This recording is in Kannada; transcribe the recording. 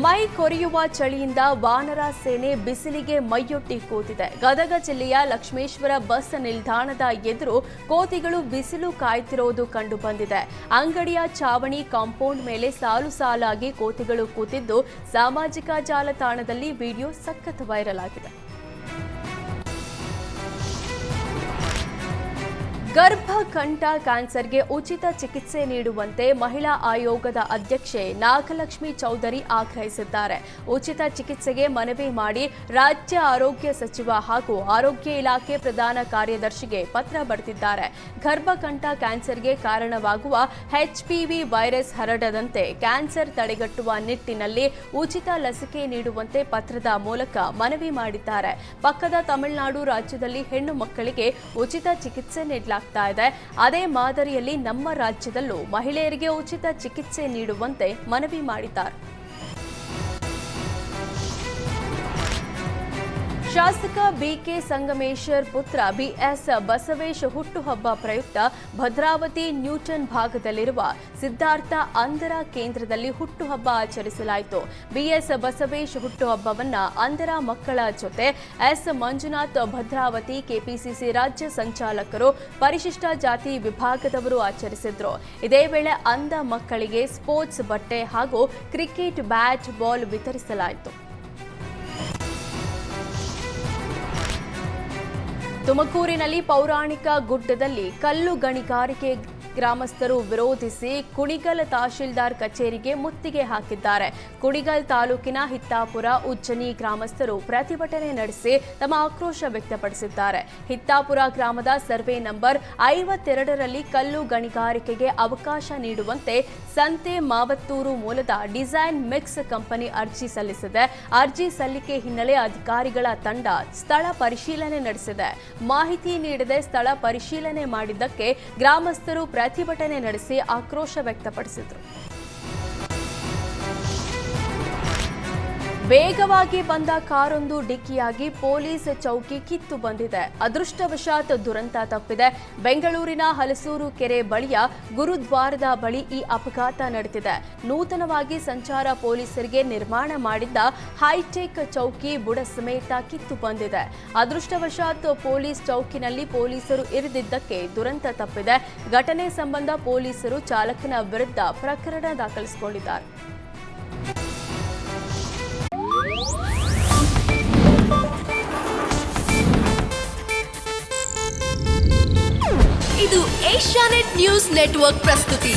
ಮೈ ಕೊರೆಯುವ ಚಳಿಯಿಂದ ವಾನರ ಸೇನೆ ಬಿಸಿಲಿಗೆ ಮೈಯೊಡ್ಡಿ ಕೂತಿದೆ. ಗದಗ ಜಿಲ್ಲೆಯ ಲಕ್ಷ್ಮೇಶ್ವರ ಬಸ್ ನಿಲ್ದಾಣದ ಎದುರು ಕೋತಿಗಳು ಬಿಸಿಲು ಕಾಯ್ತಿರೋದು ಕಂಡು ಬಂದಿದೆ. ಅಂಗಡಿಯ ಚಾವಣಿ ಕಾಂಪೌಂಡ್ ಮೇಲೆ ಸಾಲು ಸಾಲಾಗಿ ಕೋತಿಗಳು ಕೂತಿದ್ದು ಸಾಮಾಜಿಕ ಜಾಲತಾಣದಲ್ಲಿ ವಿಡಿಯೋ ಸಖತ್ ವೈರಲ್ ಆಗಿದೆ. ಗರ್ಭಕಂಠ ಕ್ಯಾನ್ಸರ್ಗೆ ಉಚಿತ ಚಿಕಿತ್ಸೆ ನೀಡುವಂತೆ ಮಹಿಳಾ ಆಯೋಗದ ಅಧ್ಯಕ್ಷೆ ನಾಗಲಕ್ಷ್ಮಿ ಚೌಧರಿ ಆಗ್ರಹಿಸಿದ್ದಾರೆ. ಉಚಿತ ಚಿಕಿತ್ಸೆಗೆ ಮನವಿ ಮಾಡಿ ರಾಜ್ಯ ಆರೋಗ್ಯ ಸಚಿವ ಹಾಗೂ ಆರೋಗ್ಯ ಇಲಾಖೆ ಪ್ರಧಾನ ಕಾರ್ಯದರ್ಶಿಗೆ ಪತ್ರ ಬರೆದಿದ್ದಾರೆ. ಗರ್ಭಕಂಠ ಕ್ಯಾನ್ಸರ್ಗೆ ಕಾರಣವಾಗುವ HPV ವೈರಸ್ ಹರಡದಂತೆ ಕ್ಯಾನ್ಸರ್ ತಡೆಗಟ್ಟುವ ನಿಟ್ಟಿನಲ್ಲಿ ಉಚಿತ ಲಸಿಕೆ ನೀಡುವಂತೆ ಪತ್ರದ ಮೂಲಕ ಮನವಿ ಮಾಡಿದ್ದಾರೆ. ಪಕ್ಕದ ತಮಿಳುನಾಡು ರಾಜ್ಯದಲ್ಲಿ ಹೆಣ್ಣು ಮಕ್ಕಳಿಗೆ ಉಚಿತ ಚಿಕಿತ್ಸೆ ನೀಡಲಾಗಿದೆ. ಅದೇ ಮಾದರಿಯಲ್ಲಿ ನಮ್ಮ ರಾಜ್ಯದಲ್ಲೂ ಮಹಿಳೆಯರಿಗೆ ಉಚಿತ ಚಿಕಿತ್ಸೆ ನೀಡುವಂತೆ ಮನವಿ ಮಾಡಿದ್ದಾರೆ. ಶಾಸಕ BK ಸಂಗಮೇಶ್ವರ್ ಪುತ್ರ BS ಬಸವೇಶ್ ಹುಟ್ಟುಹಬ್ಬ ಪ್ರಯುಕ್ತ ಭದ್ರಾವತಿ ನ್ಯೂಟನ್ ಭಾಗದಲ್ಲಿರುವ ಸಿದ್ಧಾರ್ಥ ಅಂಧರ ಕೇಂದ್ರದಲ್ಲಿ ಹುಟ್ಟುಹಬ್ಬ ಆಚರಿಸಲಾಯಿತು. BS ಬಸವೇಶ್ ಹುಟ್ಟುಹಬ್ಬವನ್ನ ಅಂಧರ ಮಕ್ಕಳ ಜೊತೆ S ಮಂಜುನಾಥ್ ಭದ್ರಾವತಿ KPCC ರಾಜ್ಯ ಸಂಚಾಲಕರು ಪರಿಶಿಷ್ಟ ಜಾತಿ ವಿಭಾಗದವರು ಆಚರಿಸಿದ್ರು. ಇದೇ ವೇಳೆ ಅಂಧ ಮಕ್ಕಳಿಗೆ ಸ್ಪೋರ್ಟ್ಸ್ ಬಟ್ಟೆ ಹಾಗೂ ಕ್ರಿಕೆಟ್ ಬ್ಯಾಟ್ ಬಾಲ್ ವಿತರಿಸಲಾಯಿತು. ತುಮಕೂರಿನಲ್ಲಿ ಪೌರಾಣಿಕ ಗುಡ್ಡದಲ್ಲಿ ಕಲ್ಲು ಗಣಿಗಾರಿಕೆ ಗ್ರಾಮಸ್ಥರು ವಿರೋಧಿಸಿ ಕುಣಿಗಲ್ ತಹಶೀಲ್ದಾರ್ ಕಚೇರಿಗೆ ಮುತ್ತಿಗೆ ಹಾಕಿದ್ದಾರೆ. ಕುಣಿಗಲ್ ತಾಲೂಕಿನ ಹಿತ್ತಾಪುರ ಉಜ್ಜನಿ ಗ್ರಾಮಸ್ಥರು ಪ್ರತಿಭಟನೆ ನಡೆಸಿ ತಮ್ಮ ಆಕ್ರೋಶ ವ್ಯಕ್ತಪಡಿಸಿದ್ದಾರೆ. ಹಿತ್ತಾಪುರ ಗ್ರಾಮದ ಸರ್ವೆ ನಂಬರ್ 52ರಲ್ಲಿ ಕಲ್ಲು ಗಣಿಗಾರಿಕೆಗೆ ಅವಕಾಶ ನೀಡುವಂತೆ ಸಂತೆ ಮಾವತ್ತೂರು ಮೂಲದ ಡಿಸೈನ್ ಮಿಕ್ಸ್ ಕಂಪನಿ ಅರ್ಜಿ ಸಲ್ಲಿಸಿದೆ. ಅರ್ಜಿ ಸಲ್ಲಿಕೆ ಹಿನ್ನೆಲೆ ಅಧಿಕಾರಿಗಳ ತಂಡ ಸ್ಥಳ ಪರಿಶೀಲನೆ ನಡೆಸಿದೆ. ಮಾಹಿತಿ ನೀಡದೆ ಸ್ಥಳ ಪರಿಶೀಲನೆ ಮಾಡಿದ್ದಕ್ಕೆ ಗ್ರಾಮಸ್ಥರು ಪ್ರತಿಭಟನೆ ನಡೆಸಿ ಆಕ್ರೋಶ ವ್ಯಕ್ತಪಡಿಸಿದರು. ವೇಗವಾಗಿ ಬಂದ ಕಾರೊಂದು ಡಿಕ್ಕಿಯಾಗಿ ಪೊಲೀಸ್ ಚೌಕಿ ಕಿತ್ತು ಬಂದಿದೆ. ಅದೃಷ್ಟವಶಾತ್ ದುರಂತ ತಪ್ಪಿದೆ. ಬೆಂಗಳೂರಿನ ಹಲಸೂರು ಕೆರೆ ಬಳಿಯ ಗುರುದ್ವಾರದ ಬಳಿ ಈ ಅಪಘಾತ ನಡೆದಿದೆ. ನೂತನವಾಗಿ ಸಂಚಾರ ಪೊಲೀಸರಿಗೆ ನಿರ್ಮಾಣ ಮಾಡಿದ್ದ ಹೈಟೆಕ್ ಚೌಕಿ ಬುಡ ಸಮೇತ ಕಿತ್ತು ಬಂದಿದೆ. ಅದೃಷ್ಟವಶಾತ್ ಪೊಲೀಸ್ ಚೌಕಿನಲ್ಲಿ ಪೊಲೀಸರು ಇರಿದಿದ್ದಕ್ಕೆ ದುರಂತ ತಪ್ಪಿದೆ. ಘಟನೆ ಸಂಬಂಧ ಪೊಲೀಸರು ಚಾಲಕನ ವಿರುದ್ಧ ಪ್ರಕರಣ ದಾಖಲಿಸಿಕೊಂಡಿದ್ದಾರೆ. ಇದು ಏಷ್ಯಾನೆಟ್ ನ್ಯೂಸ್ ನೆಟ್ವರ್ಕ್ ಪ್ರಸ್ತುತಿ.